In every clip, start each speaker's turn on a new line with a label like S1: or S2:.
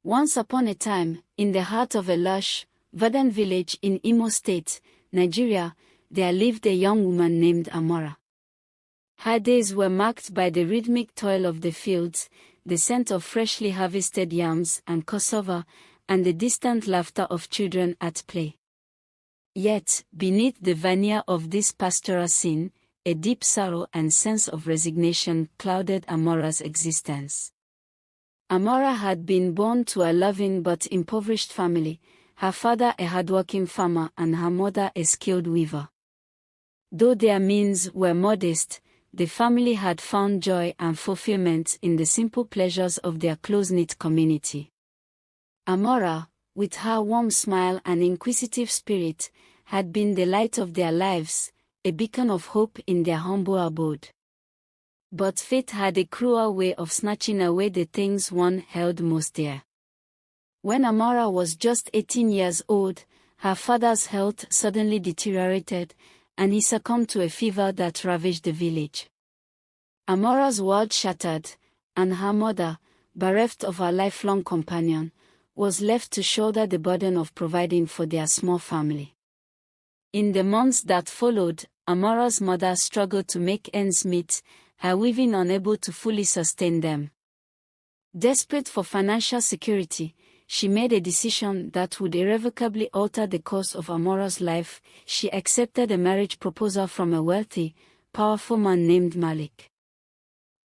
S1: Once upon a time, in the heart of a lush, verdant village in Imo State, Nigeria, there lived a young woman named Amara. Her days were marked by the rhythmic toil of the fields, the scent of freshly harvested yams and cassava, and the distant laughter of children at play. Yet, beneath the veneer of this pastoral scene, a deep sorrow and sense of resignation clouded Amara's existence. Amara had been born to a loving but impoverished family, her father a hardworking farmer and her mother a skilled weaver. Though their means were modest, the family had found joy and fulfillment in the simple pleasures of their close-knit community. Amara, with her warm smile and inquisitive spirit, had been the light of their lives, a beacon of hope in their humble abode. But fate had a cruel way of snatching away the things one held most dear. When Amara was just 18 years old, her father's health suddenly deteriorated, and he succumbed to a fever that ravaged the village. Amara's world shattered, and her mother, bereft of her lifelong companion, was left to shoulder the burden of providing for their small family. In the months that followed, Amara's mother struggled to make ends meet, her weaving unable to fully sustain them. Desperate for financial security, she made a decision that would irrevocably alter the course of Amara's life. She accepted a marriage proposal from a wealthy, powerful man named Malik.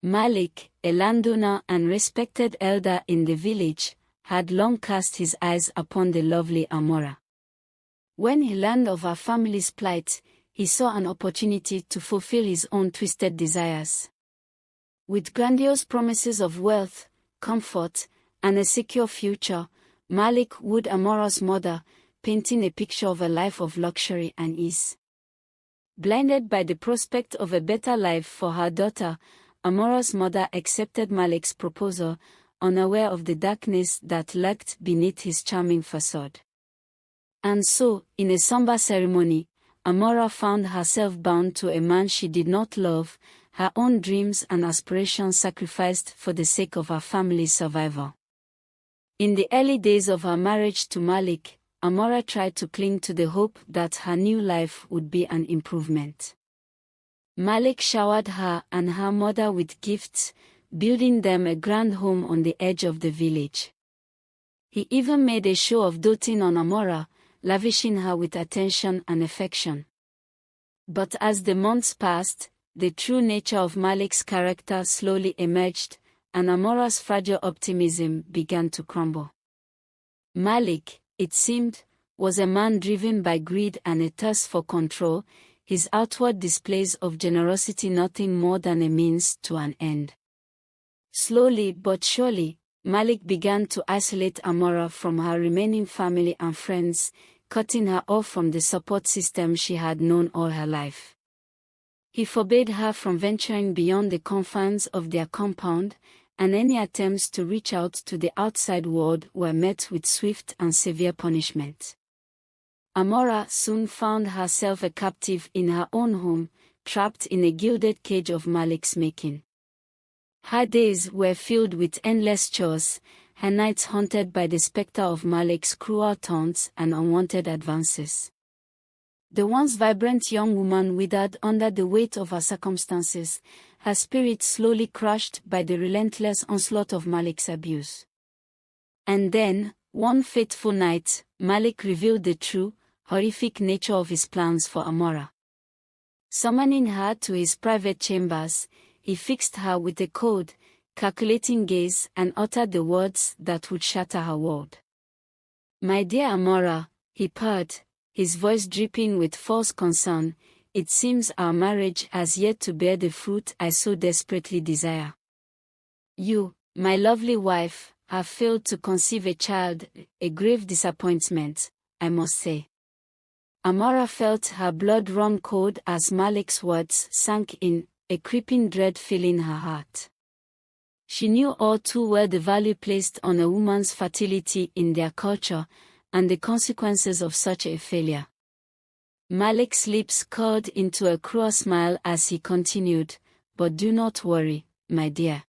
S1: Malik, a landowner and respected elder in the village, had long cast his eyes upon the lovely Amara. When he learned of her family's plight, he saw an opportunity to fulfill his own twisted desires. With grandiose promises of wealth, comfort, and a secure future, Malik wooed Amara's mother, painting a picture of a life of luxury and ease. Blinded by the prospect of a better life for her daughter, Amara's mother accepted Malik's proposal, unaware of the darkness that lurked beneath his charming facade. And so, in a somber ceremony, Amara found herself bound to a man she did not love, her own dreams and aspirations sacrificed for the sake of her family's survival. In the early days of her marriage to Malik, Amara tried to cling to the hope that her new life would be an improvement. Malik showered her and her mother with gifts, building them a grand home on the edge of the village. He even made a show of doting on Amara, lavishing her with attention and affection. But as the months passed, the true nature of Malik's character slowly emerged, and Amara's fragile optimism began to crumble. Malik, it seemed, was a man driven by greed and a thirst for control, his outward displays of generosity nothing more than a means to an end. Slowly but surely, Malik began to isolate Amara from her remaining family and friends, cutting her off from the support system she had known all her life. He forbade her from venturing beyond the confines of their compound, and any attempts to reach out to the outside world were met with swift and severe punishment. Amara soon found herself a captive in her own home, trapped in a gilded cage of Malik's making. Her days were filled with endless chores, her nights haunted by the specter of Malik's cruel taunts and unwanted advances. The once vibrant young woman withered under the weight of her circumstances, her spirit slowly crushed by the relentless onslaught of Malik's abuse. And then, one fateful night, Malik revealed the true, horrific nature of his plans for Amara. Summoning her to his private chambers, he fixed her with a cold, calculating gaze and uttered the words that would shatter her world. "My dear Amara," he purred, his voice dripping with false concern, "it seems our marriage has yet to bear the fruit I so desperately desire. You, my lovely wife, have failed to conceive a child, a grave disappointment, I must say." Amara felt her blood run cold as Malik's words sank in, a creeping dread filling her heart. She knew all too well the value placed on a woman's fertility in their culture, and the consequences of such a failure. Malik's lips curled into a cruel smile as he continued, "But do not worry, my dear.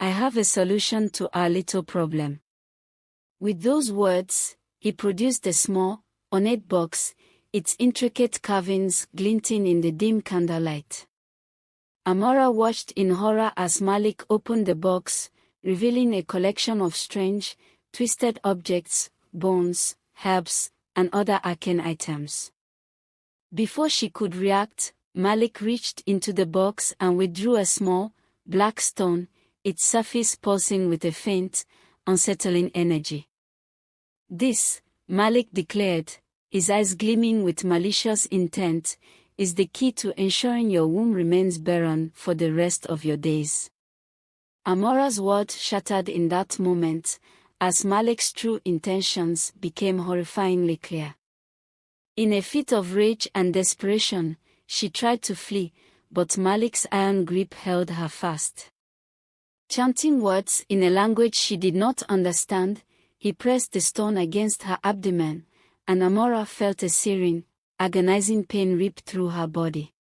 S1: I have a solution to our little problem. With those words, he produced a small, ornate box, its intricate carvings glinting in the dim candlelight. Amara watched in horror as Malik opened the box, revealing a collection of strange, twisted objects, bones, herbs, and other arcane items. Before she could react, Malik reached into the box and withdrew a small, black stone, its surface pulsing with a faint, unsettling energy. This, Malik declared, his eyes gleaming with malicious intent, is the key to ensuring your womb remains barren for the rest of your days. Amara's world shattered in that moment, as Malik's true intentions became horrifyingly clear. In a fit of rage and desperation, she tried to flee, but Malik's iron grip held her fast. Chanting words in a language she did not understand, he pressed the stone against her abdomen, and Amara felt a searing, agonizing pain rip through her body.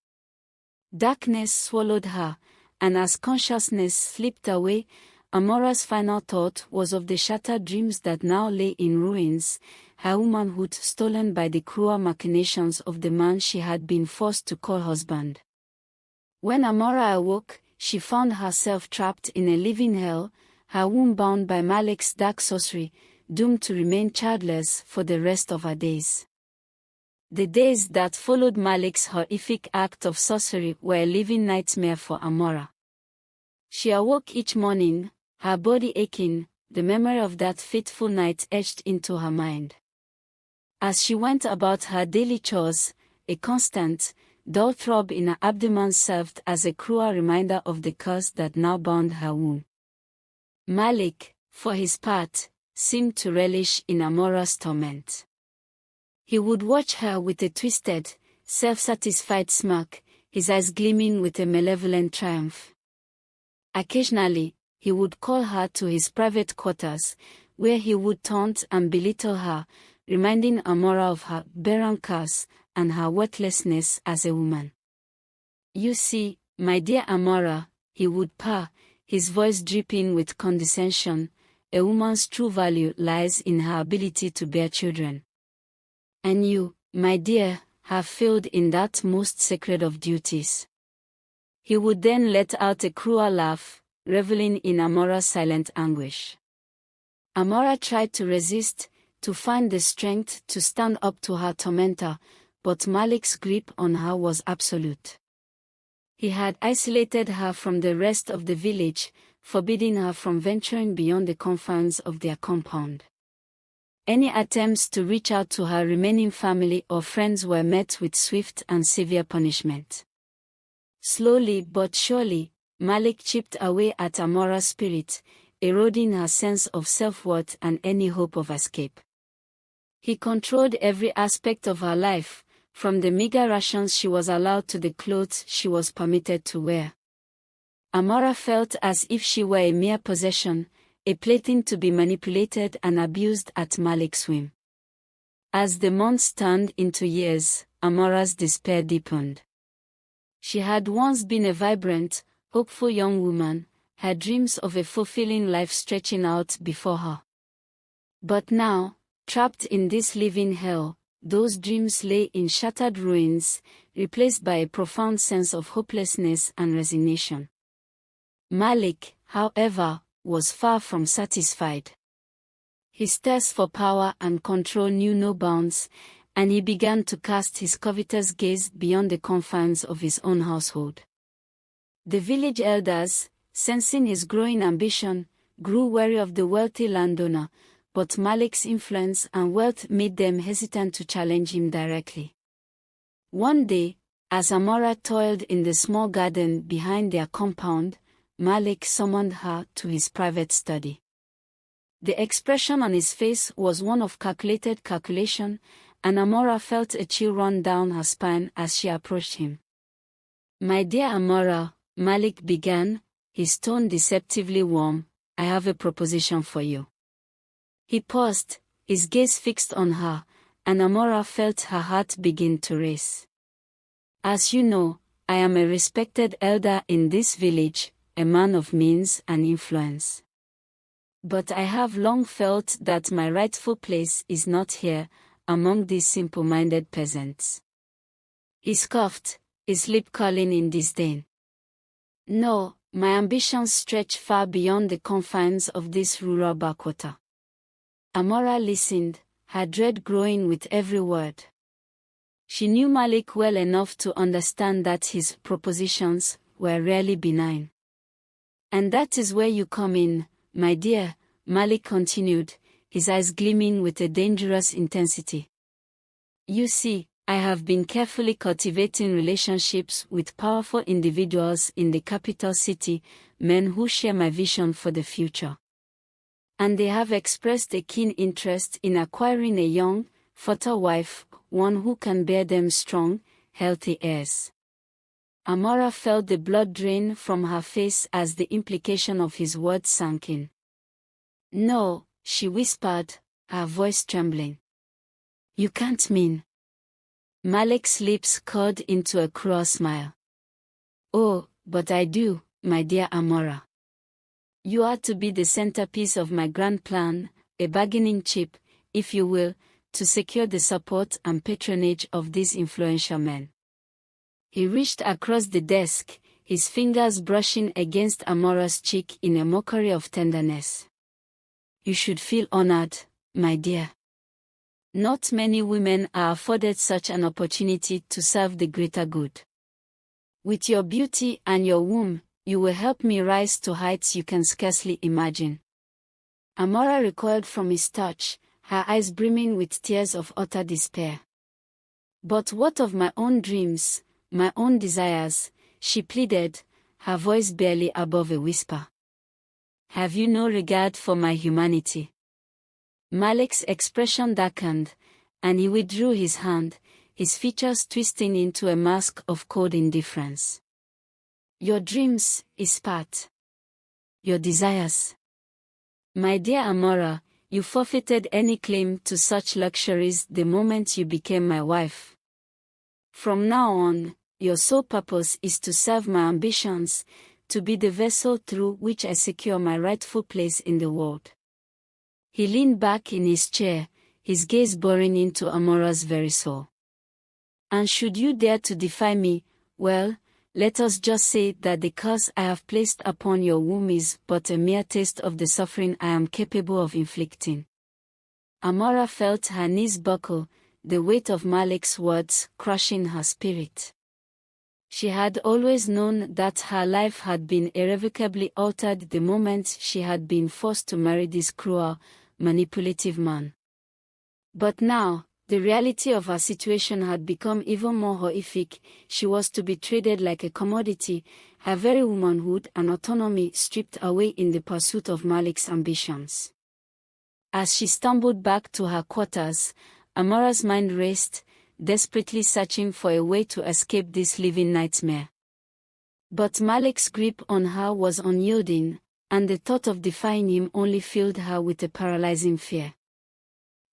S1: Darkness swallowed her, and as consciousness slipped away, Amara's final thought was of the shattered dreams that now lay in ruins, her womanhood stolen by the cruel machinations of the man she had been forced to call husband. When Amara awoke, she found herself trapped in a living hell, her womb bound by Malik's dark sorcery, doomed to remain childless for the rest of her days. The days that followed Malik's horrific act of sorcery were a living nightmare for Amara. She awoke each morning, her body aching, the memory of that fateful night etched into her mind. As she went about her daily chores, a constant, dull throb in her abdomen served as a cruel reminder of the curse that now bound her womb. Malik, for his part, seemed to relish in Amara's torment. He would watch her with a twisted, self-satisfied smirk, his eyes gleaming with a malevolent triumph. Occasionally, he would call her to his private quarters, where he would taunt and belittle her, reminding Amara of her barren curse and her worthlessness as a woman. "You see, my dear Amara," he would purr, his voice dripping with condescension, "a woman's true value lies in her ability to bear children. And you, my dear, have failed in that most sacred of duties." He would then let out a cruel laugh, reveling in Amara's silent anguish. Amara tried to resist, to find the strength to stand up to her tormentor, but Malik's grip on her was absolute. He had isolated her from the rest of the village, forbidding her from venturing beyond the confines of their compound. Any attempts to reach out to her remaining family or friends were met with swift and severe punishment. Slowly but surely, Malik chipped away at Amara's spirit, eroding her sense of self-worth and any hope of escape. He controlled every aspect of her life, from the meager rations she was allowed to the clothes she was permitted to wear. Amara felt as if she were a mere possession, a plaything to be manipulated and abused at Malik's whim. As the months turned into years, Amara's despair deepened. She had once been a vibrant, hopeful young woman, her dreams of a fulfilling life stretching out before her. But now, trapped in this living hell, those dreams lay in shattered ruins, replaced by a profound sense of hopelessness and resignation. Malik, however, was far from satisfied. His thirst for power and control knew no bounds, and he began to cast his covetous gaze beyond the confines of his own household. The village elders, sensing his growing ambition, grew wary of the wealthy landowner, but Malik's influence and wealth made them hesitant to challenge him directly. One day, as Amara toiled in the small garden behind their compound, Malik summoned her to his private study. The expression on his face was one of calculated calculation, and Amara felt a chill run down her spine as she approached him. "My dear Amara," Malik began, his tone deceptively warm, "I have a proposition for you." He paused, his gaze fixed on her, and Amara felt her heart begin to race. "As you know, I am a respected elder in this village, a man of means and influence. But I have long felt that my rightful place is not here, among these simple-minded peasants. He scoffed, his lip curling in disdain. No, my ambitions stretch far beyond the confines of this rural backwater. Amara listened, her dread growing with every word. She knew Malik well enough to understand that his propositions were rarely benign. And that is where you come in, my dear, Malik continued, his eyes gleaming with a dangerous intensity. You see, I have been carefully cultivating relationships with powerful individuals in the capital city, men who share my vision for the future. And they have expressed a keen interest in acquiring a young, fertile wife, one who can bear them strong, healthy heirs. Amara felt the blood drain from her face as the implication of his words sank in. No, she whispered, her voice trembling. You can't mean. Malik's lips curled into a cruel smile. Oh, but I do, my dear Amara. You are to be the centerpiece of my grand plan, a bargaining chip, if you will, to secure the support and patronage of these influential men. He reached across the desk, his fingers brushing against Amara's cheek in a mockery of tenderness. You should feel honored, my dear. Not many women are afforded such an opportunity to serve the greater good. With your beauty and your womb, you will help me rise to heights you can scarcely imagine. Amara recoiled from his touch, her eyes brimming with tears of utter despair. But what of my own dreams, my own desires, she pleaded, her voice barely above a whisper. Have you no regard for my humanity? Malik's expression darkened, and he withdrew his hand, his features twisting into a mask of cold indifference. Your dreams, Ispat. Your desires. My dear Amara, you forfeited any claim to such luxuries the moment you became my wife. From now on, your sole purpose is to serve my ambitions, to be the vessel through which I secure my rightful place in the world. He leaned back in his chair, his gaze boring into Amara's very soul. And should you dare to defy me, well, let us just say that the curse I have placed upon your womb is but a mere taste of the suffering I am capable of inflicting. Amara felt her knees buckle, the weight of Malik's words crushing her spirit. She had always known that her life had been irrevocably altered the moment she had been forced to marry this cruel, manipulative man. But now, the reality of her situation had become even more horrific. She was to be traded like a commodity, her very womanhood and autonomy stripped away in the pursuit of Malik's ambitions. As she stumbled back to her quarters, Amara's mind raced, desperately searching for a way to escape this living nightmare. But Malik's grip on her was unyielding, and the thought of defying him only filled her with a paralyzing fear.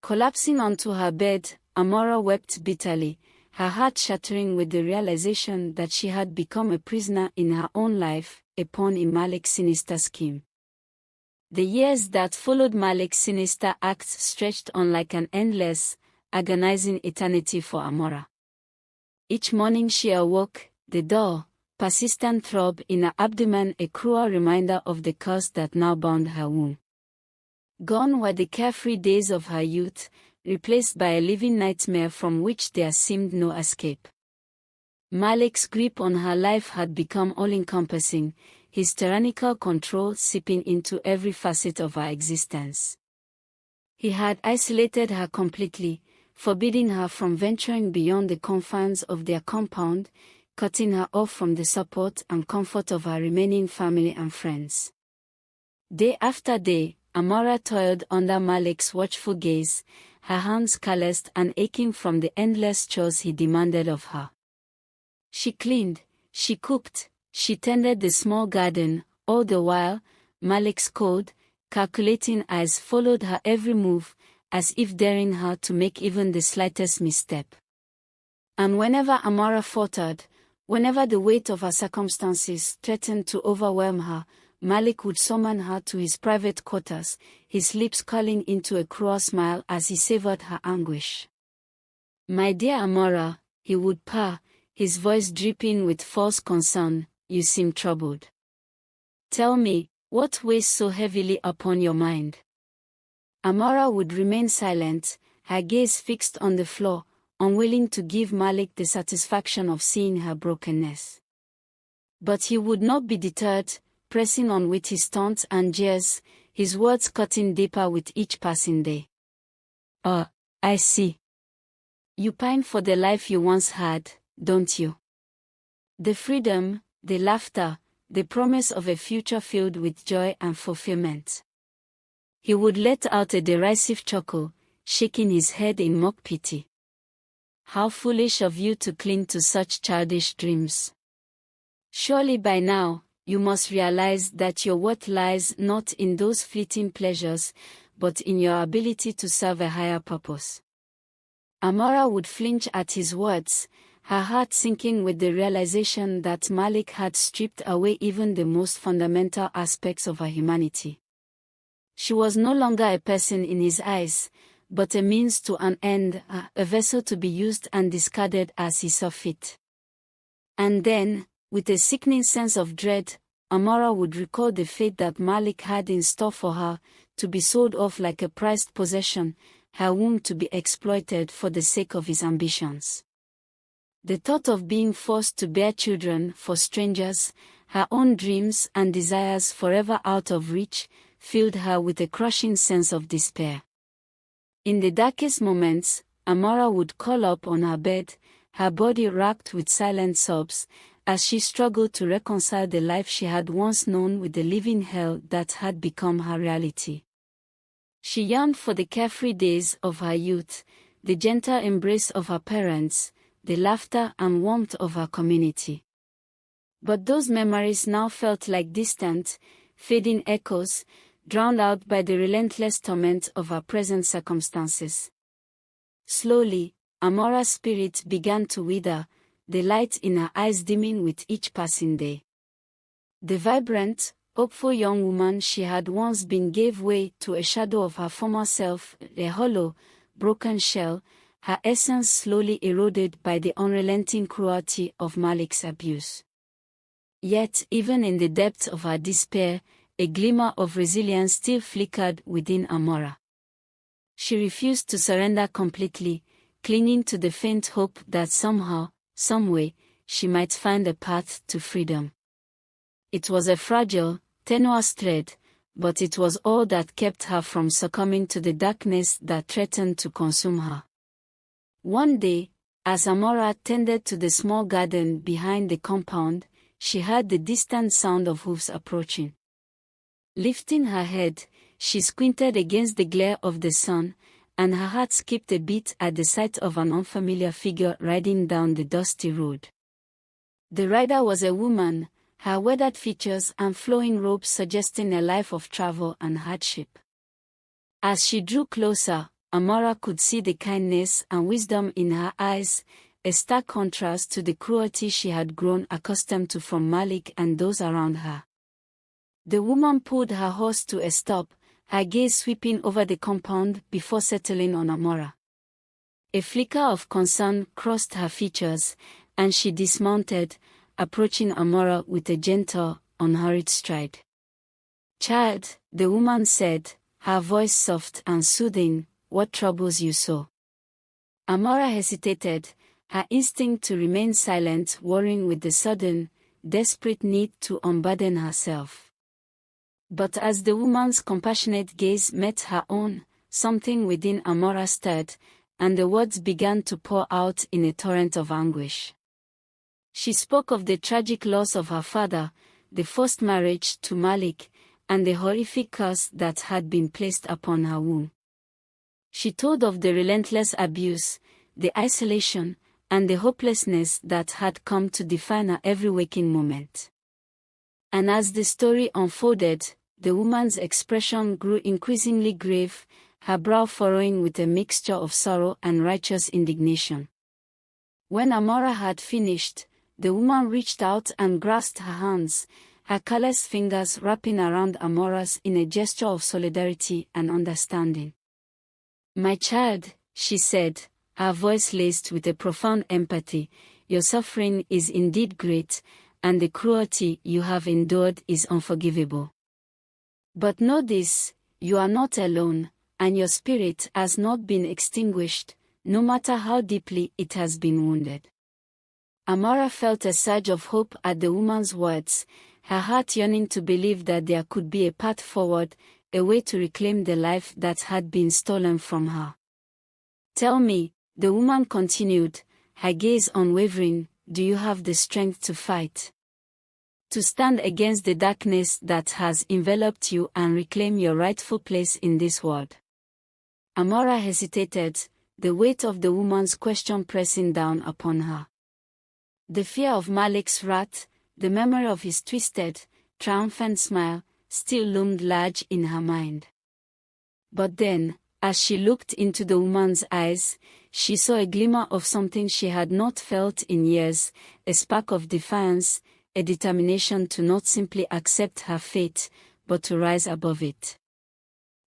S1: Collapsing onto her bed, Amara wept bitterly, her heart shattering with the realization that she had become a prisoner in her own life, a pawn in Malik's sinister scheme. The years that followed Malik's sinister acts stretched on like an endless, agonizing eternity for Amara. Each morning she awoke, the dull, persistent throb in her abdomen a cruel reminder of the curse that now bound her womb. Gone were the carefree days of her youth, replaced by a living nightmare from which there seemed no escape. Malik's grip on her life had become all-encompassing, his tyrannical control seeping into every facet of her existence. He had isolated her completely, forbidding her from venturing beyond the confines of their compound, cutting her off from the support and comfort of her remaining family and friends. Day after day, Amara toiled under Malik's watchful gaze, her hands calloused and aching from the endless chores he demanded of her. She cleaned, she cooked, she tended the small garden, all the while, Malik's cold, calculating eyes followed her every move, as if daring her to make even the slightest misstep. And whenever Amara faltered, whenever the weight of her circumstances threatened to overwhelm her, Malik would summon her to his private quarters, his lips curling into a cruel smile as he savored her anguish. "My dear Amara," he would purr, his voice dripping with false concern, "you seem troubled. Tell me, what weighs so heavily upon your mind?" Amara would remain silent, her gaze fixed on the floor, unwilling to give Malik the satisfaction of seeing her brokenness. But he would not be deterred, pressing on with his taunts and jeers, his words cutting deeper with each passing day. "Oh, I see. You pine for the life you once had, don't you? The freedom, the laughter, the promise of a future filled with joy and fulfillment." He would let out a derisive chuckle, shaking his head in mock pity. "How foolish of you to cling to such childish dreams. Surely by now, you must realize that your worth lies not in those fleeting pleasures, but in your ability to serve a higher purpose." Amara would flinch at his words, her heart sinking with the realization that Malik had stripped away even the most fundamental aspects of her humanity. She was no longer a person in his eyes, but a means to an end, a vessel to be used and discarded as he saw fit. And then, with a sickening sense of dread, Amara would recall the fate that Malik had in store for her, to be sold off like a prized possession, her womb to be exploited for the sake of his ambitions. The thought of being forced to bear children for strangers, her own dreams and desires forever out of reach, filled her with a crushing sense of despair. In the darkest moments, Amara would curl up on her bed, her body racked with silent sobs, as she struggled to reconcile the life she had once known with the living hell that had become her reality. She yearned for the carefree days of her youth, the gentle embrace of her parents, the laughter and warmth of her community. But those memories now felt like distant, fading echoes, drowned out by the relentless torment of her present circumstances. Slowly, Amara's spirit began to wither, the light in her eyes dimming with each passing day. The vibrant, hopeful young woman she had once been gave way to a shadow of her former self, a hollow, broken shell, her essence slowly eroded by the unrelenting cruelty of Malik's abuse. Yet, even in the depths of her despair, a glimmer of resilience still flickered within Amara. She refused to surrender completely, clinging to the faint hope that somehow, some way, she might find a path to freedom. It was a fragile, tenuous thread, but it was all that kept her from succumbing to the darkness that threatened to consume her. One day, as Amara tended to the small garden behind the compound, she heard the distant sound of hooves approaching. Lifting her head, she squinted against the glare of the sun, and her heart skipped a beat at the sight of an unfamiliar figure riding down the dusty road. The rider was a woman, her weathered features and flowing robes suggesting a life of travel and hardship. As she drew closer, Amara could see the kindness and wisdom in her eyes, a stark contrast to the cruelty she had grown accustomed to from Malik and those around her. The woman pulled her horse to a stop, her gaze sweeping over the compound before settling on Amara. A flicker of concern crossed her features, and she dismounted, approaching Amara with a gentle, unhurried stride. "Child," the woman said, her voice soft and soothing, "what troubles you so?" Amara hesitated, her instinct to remain silent warring with the sudden, desperate need to unburden herself. But as the woman's compassionate gaze met her own, something within Amara stirred, and the words began to pour out in a torrent of anguish. She spoke of the tragic loss of her father, the forced marriage to Malik, and the horrific curse that had been placed upon her womb. She told of the relentless abuse, the isolation, and the hopelessness that had come to define her every waking moment. And as the story unfolded, the woman's expression grew increasingly grave, her brow furrowing with a mixture of sorrow and righteous indignation. When Amara had finished, the woman reached out and grasped her hands, her callous fingers wrapping around Amara's in a gesture of solidarity and understanding. "My child," she said, her voice laced with a profound empathy, "your suffering is indeed great, and the cruelty you have endured is unforgivable. But know this, you are not alone, and your spirit has not been extinguished, no matter how deeply it has been wounded." Amara felt a surge of hope at the woman's words, her heart yearning to believe that there could be a path forward, a way to reclaim the life that had been stolen from her. "Tell me," the woman continued, her gaze unwavering, "do you have the strength to fight? To stand against the darkness that has enveloped you and reclaim your rightful place in this world?" Amara hesitated, the weight of the woman's question pressing down upon her. The fear of Malik's wrath, the memory of his twisted, triumphant smile, still loomed large in her mind. But then, as she looked into the woman's eyes, she saw a glimmer of something she had not felt in years, a spark of defiance, a determination to not simply accept her fate, but to rise above it.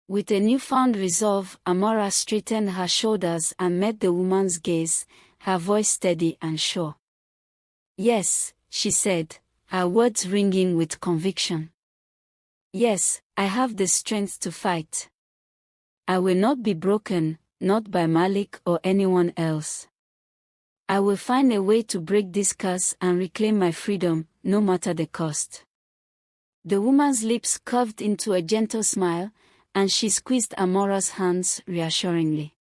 S1: With a newfound resolve, Amara straightened her shoulders and met the woman's gaze, her voice steady and sure. "Yes," she said, her words ringing with conviction. "Yes, I have the strength to fight. I will not be broken, not by Malik or anyone else. I will find a way to break this curse and reclaim my freedom, no matter the cost." The woman's lips curved into a gentle smile, and she squeezed Amara's hands reassuringly.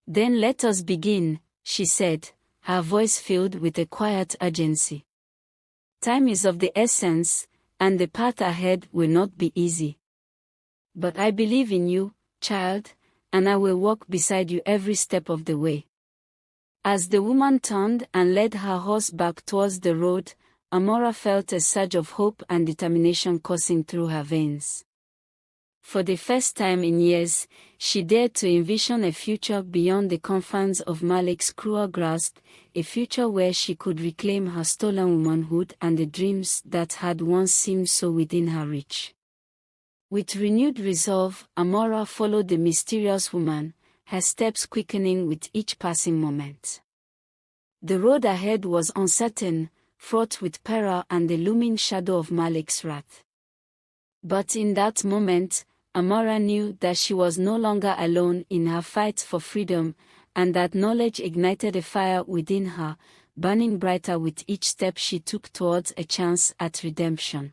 S1: "Then let us begin," she said, her voice filled with a quiet urgency. "Time is of the essence, and the path ahead will not be easy. But I believe in you, child, and I will walk beside you every step of the way." As the woman turned and led her horse back towards the road, Amara felt a surge of hope and determination coursing through her veins. For the first time in years, she dared to envision a future beyond the confines of Malik's cruel grasp, a future where she could reclaim her stolen womanhood and the dreams that had once seemed so within her reach. With renewed resolve, Amara followed the mysterious woman, her steps quickening with each passing moment. The road ahead was uncertain, fraught with peril and the looming shadow of Malik's wrath. But in that moment, Amara knew that she was no longer alone in her fight for freedom, and that knowledge ignited a fire within her, burning brighter with each step she took towards a chance at redemption.